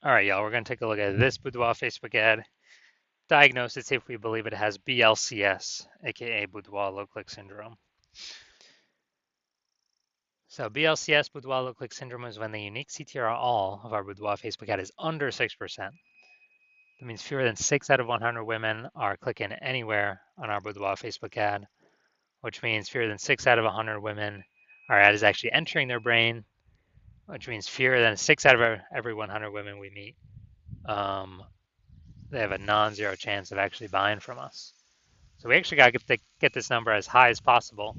All right, y'all, we're going to take a look at this Boudoir Facebook ad. Diagnose it, see if we believe it has BLCS, aka Boudoir Low Click Syndrome. So BLCS, Boudoir Low Click Syndrome, is when the unique CTR all of our Boudoir Facebook ad is under 6%. That means fewer than 6 out of 100 women are clicking anywhere on our Boudoir Facebook ad, which means fewer than 6 out of 100 women, our ad is actually entering their brain, which means fewer than 6 out of every 100 women we meet, they have a non-zero chance of actually buying from us. So we actually got to get this number as high as possible,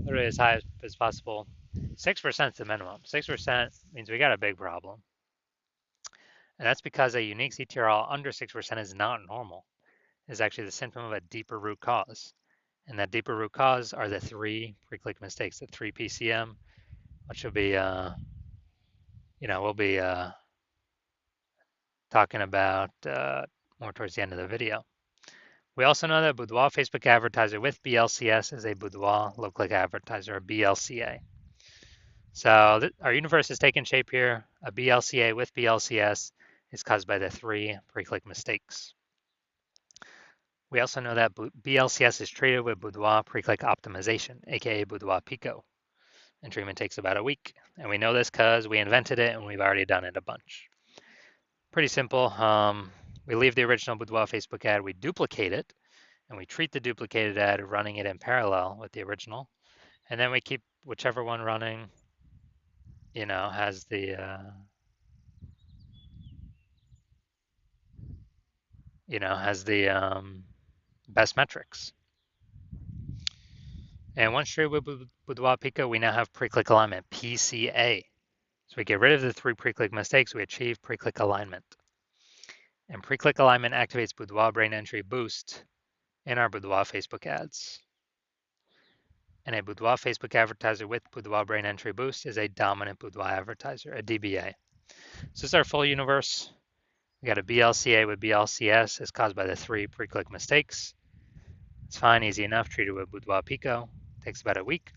literally as high as possible. 6% is the minimum. 6% means we got a big problem. And that's because a unique CTRL under 6% is not normal. It's actually the symptom of a deeper root cause. And that deeper root cause are the 3 pre-click mistakes, the 3 PCM, which will be, we'll be talking about more towards the end of the video. We also know that Boudoir Facebook advertiser with BLCS is a Boudoir low click advertiser, or BLCA. So our universe is taking shape here. A BLCA with BLCS is caused by the 3 pre-click mistakes. We also know that BLCS is treated with Boudoir pre-click optimization, aka Boudoir Pico, and treatment takes about a week. And we know this because we invented it and we've already done it a bunch. Pretty simple. We leave the original Boudoir Facebook ad, we duplicate it, and we treat the duplicated ad running it in parallel with the original. And then we keep whichever one running, has the, best metrics. And once treated with Boudoir Pico, we now have pre-click alignment, PCA. So we get rid of the 3 pre-click mistakes, we achieve pre-click alignment. And pre-click alignment activates Boudoir brain entry boost in our Boudoir Facebook ads. And a Boudoir Facebook advertiser with Boudoir brain entry boost is a dominant Boudoir advertiser, a DBA. So this is our full universe. We got a BLCA with BLCS is caused by the 3 pre-click mistakes. It's fine, easy enough, treated with Boudoir Pico. Takes about a week.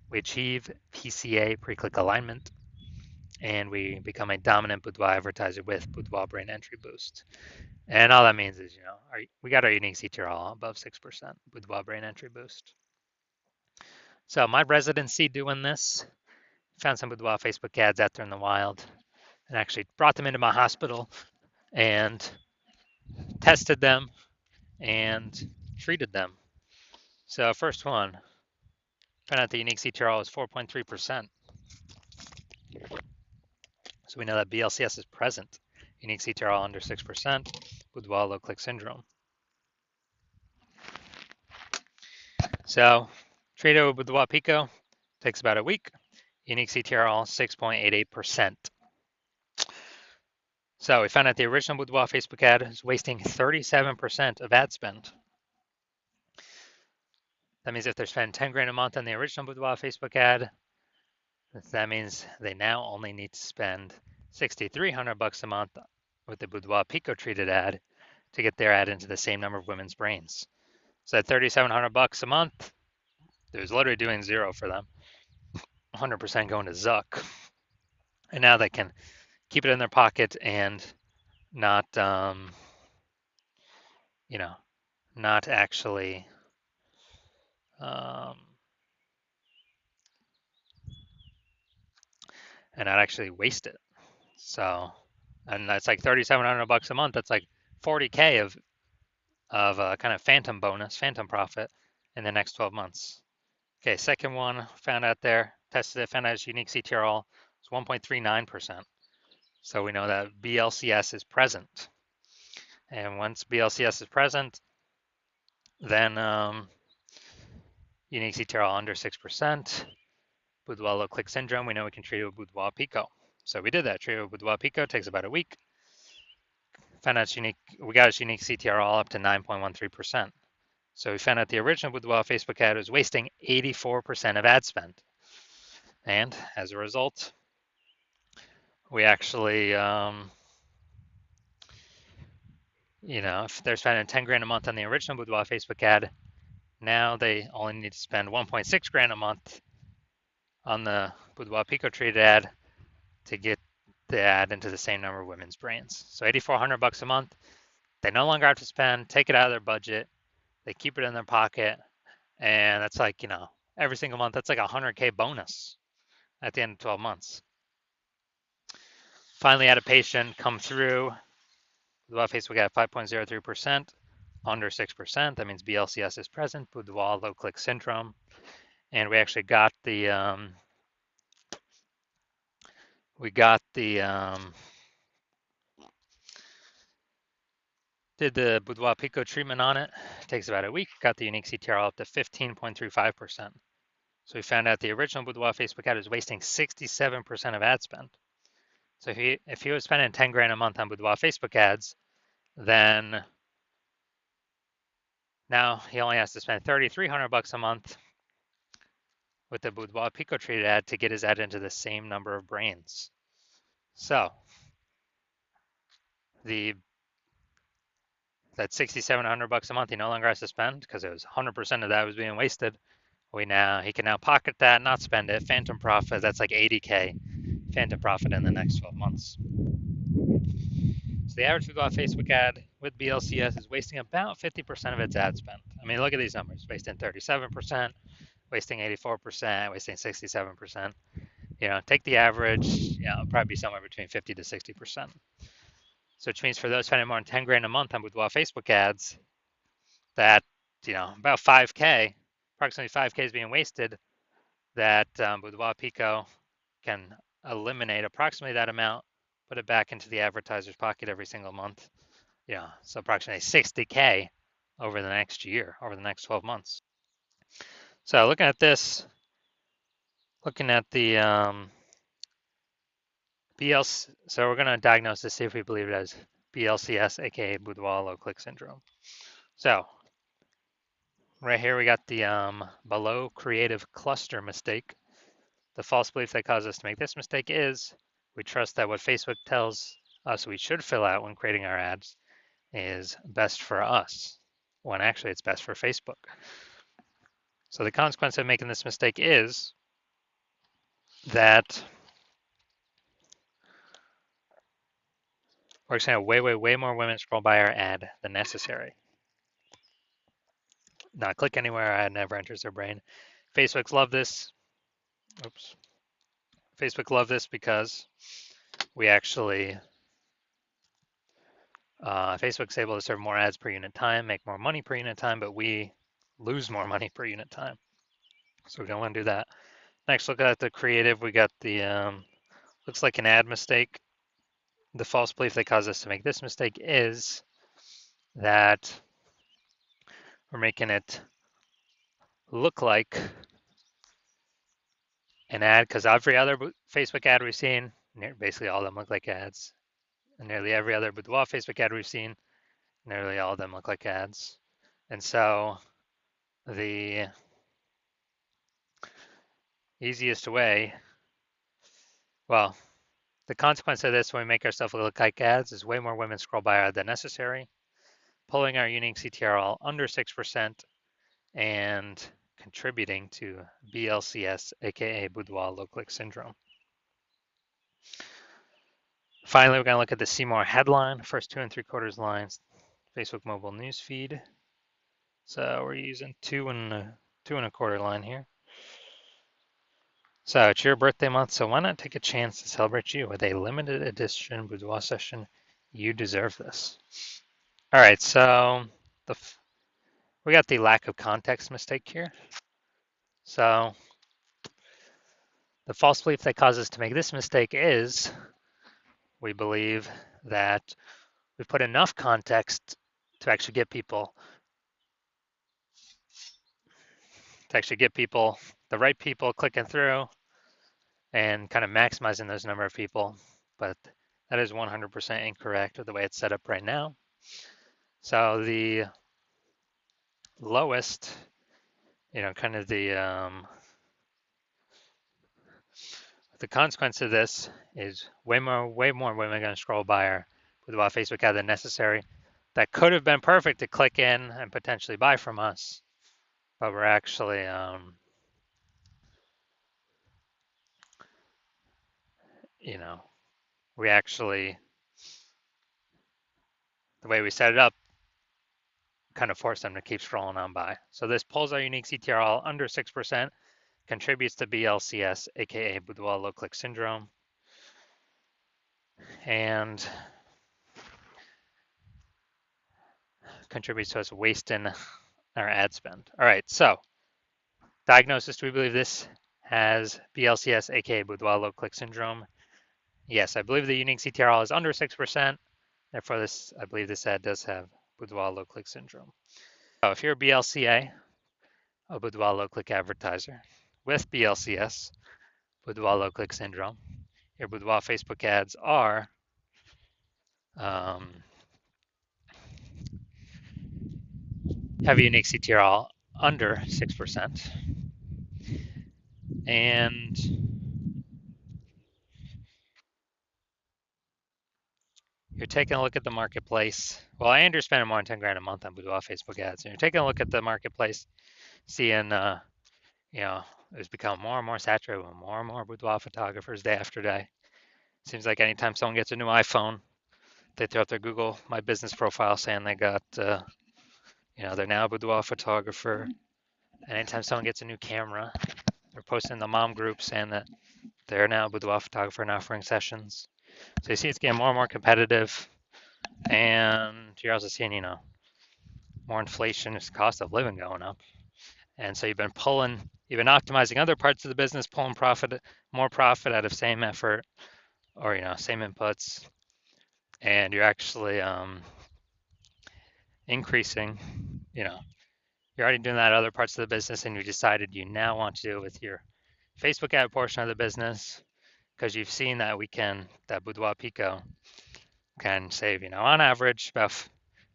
We achieve PCA pre-click alignment, and we become a dominant Boudoir advertiser with Boudoir brain entry boost. And all that means is, we got our unique CTR all above 6% Boudoir brain entry boost. So my residency doing this, found some Boudoir Facebook ads out there in the wild, and actually brought them into my hospital and tested them and treated them. So first one, found out the unique CTRL is 4.3%. So we know that BLCS is present. Unique CTRL under 6%, Boudoir low click syndrome. So treated with Boudoir Pico, takes about a week. Unique CTRL 6.88%. So we found out the original Boudoir Facebook ad is wasting 37% of ad spend. That means if they're spending 10 grand a month on the original Boudoir Facebook ad, that means they now only need to spend 6,300 bucks a month with the Boudoir Pico treated ad to get their ad into the same number of women's brains. So at 3,700 bucks a month, there's literally doing zero for them. 100% going to Zuck. And now they can keep it in their pocket and not, not actually waste it. So, and that's like 3,700 bucks a month. That's like 40K of kind of phantom bonus, phantom profit in the next 12 months. Okay, second one found out there, tested it, found out its unique CTRL is 1.39%. So we know that BLCS is present. And once BLCS is present, then unique CTRL under 6%. Boudoir low click syndrome, we know we can treat it with Boudoir Pico. So we did that, treated with Boudoir Pico, takes about a week. Found out we got its unique CTRL up to 9.13%. So we found out the original Boudoir Facebook ad was wasting 84% of ad spend. And as a result, we actually, if they're spending 10 grand a month on the original Boudoir Facebook ad, now they only need to spend 1.6 grand a month on the Boudoir Pico treated ad to get the ad into the same number of women's brains. So $8,400 a month, they no longer have to spend, take it out of their budget, they keep it in their pocket, and that's like, every single month, that's like a 100K bonus at the end of 12 months. Finally, had a patient come through. Boudoir Facebook at 5.03%, under 6%. That means BLCS is present, Boudoir low click syndrome. And we actually got the did the Boudoir Pico treatment on it. It takes about a week. Got the unique CTRL up to 15.35%. So we found out the original Boudoir Facebook ad was wasting 67% of ad spend. So if he was spending 10 grand a month on Boudoir Facebook ads, then now he only has to spend $3,300 a month with the Boudoir Pico treated ad to get his ad into the same number of brains. So that $6,700 a month he no longer has to spend because it was 100% of that was being wasted. He can now pocket that, not spend it. Phantom profit, that's like 80K phantom profit in the next 12 months. So the average Boudoir Facebook ad with BLCS is wasting about 50% of its ad spend. I mean, look at these numbers: wasting 37%, wasting 84%, wasting 67%. Take the average. It'll probably be somewhere between 50 to 60%. So which means for those spending more than 10 grand a month on Boudoir Facebook ads, that about 5K, approximately 5K is being wasted. That Boudoir Pico can eliminate approximately that amount, put it back into the advertiser's pocket every single month. So approximately 60K over the next year, over the next 12 months. So looking at this, looking at the BLC, so we're going to diagnose this, see if we believe it as BLCS, aka Boudoir low click syndrome. So right here we got the below creative cluster mistake. The false belief that caused us to make this mistake is we trust that what Facebook tells us we should fill out when creating our ads is best for us, when actually it's best for Facebook. So the consequence of making this mistake is that we're going to have way more women scroll by our ad than necessary. Not click anywhere, our ad never enters their brain. Facebook's love this. Oops. Facebook love this because we actually, Facebook's able to serve more ads per unit time, make more money per unit time, but we lose more money per unit time. So we don't want to do that. Next, look at the creative. We got the, looks like an ad mistake. The false belief that caused us to make this mistake is that we're making it look like an ad, because every other Facebook ad we've seen, basically all of them look like ads. And nearly every other Boudoir Facebook ad we've seen, nearly all of them look like ads. And so the easiest way, well, the consequence of this when we make ourselves look like ads is way more women scroll by our ad than necessary, pulling our unique CTRL under 6%, and contributing to BLCS, aka Boudoir low click syndrome. Finally, we're going to look at the see more headline, first 2 3/4 lines, Facebook mobile news feed. So we're using 2 1/4 line here. So it's your birthday month, so why not take a chance to celebrate you with a limited edition Boudoir session? You deserve this. All right, so we got the lack of context mistake here. So the false belief that caused us to make this mistake is we believe that we put enough context to actually get people, the right people clicking through and kind of maximizing those number of people. But that is 100% incorrect with the way it's set up right now. So the lowest, kind of the consequence of this is way more women are going to scroll by our Boudoir Facebook ad than necessary. That could have been perfect to click in and potentially buy from us, but we're actually, we actually, the way we set it up, kind of force them to keep scrolling on by. So this pulls our unique CTRL under 6%, contributes to BLCS, aka Boudoir low click syndrome, and contributes to us wasting our ad spend. All right, so diagnosis, do we believe this has BLCS, aka Boudoir low click syndrome? Yes, I believe the unique CTRL is under 6%. Therefore, I believe this ad does have Boudoir low click syndrome. So if you're a BLCA, a Boudoir low click advertiser, with BLCS, Boudoir low click syndrome, your Boudoir Facebook ads are have a unique CTRL under 6%. And you're taking a look at the marketplace. Well, I under spending more than 10 grand a month on Boudoir Facebook ads. And you're taking a look at the marketplace, seeing, it's become more and more saturated with more and more boudoir photographers day after day. Seems like anytime someone gets a new iPhone, they throw up their Google My Business profile saying they got, they're now a boudoir photographer. And anytime someone gets a new camera, they're posting in the mom group saying that they're now a boudoir photographer and offering sessions. So you see it's getting more and more competitive. And you're also seeing, more inflation, it's cost of living going up. And so you've been optimizing other parts of the business, pulling more profit out of same effort or, same inputs. And you're actually increasing, you're already doing that in other parts of the business and you decided you now want to do it with your Facebook ad portion of the business because you've seen that that Boudoir Pico can save, on average,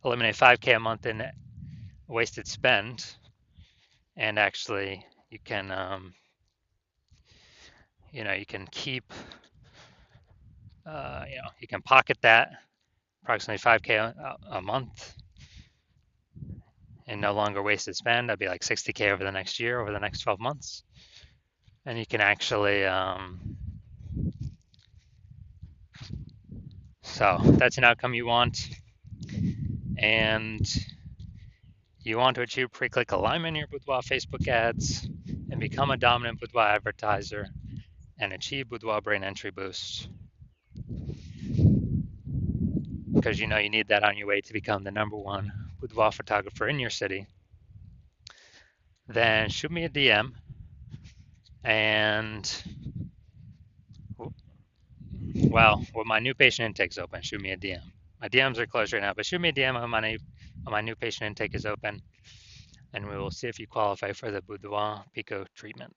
eliminate 5K a month in wasted spend. And actually you can, you can keep, you can pocket that approximately 5K a month and no longer wasted spend. That'd be like 60K over the next year, over the next 12 months. And you can actually, so that's an outcome you want. And you want to achieve pre-click alignment in your Boudoir Facebook ads and become a dominant Boudoir advertiser and achieve Boudoir brain entry boost. Because you need that on your way to become the #1 boudoir photographer in your city, then shoot me a DM and, well, when my new patient intake's open, shoot me a DM. My DMs are closed right now, but shoot me a DM when my new patient intake is open, and we will see if you qualify for the Boudoir Pico treatment.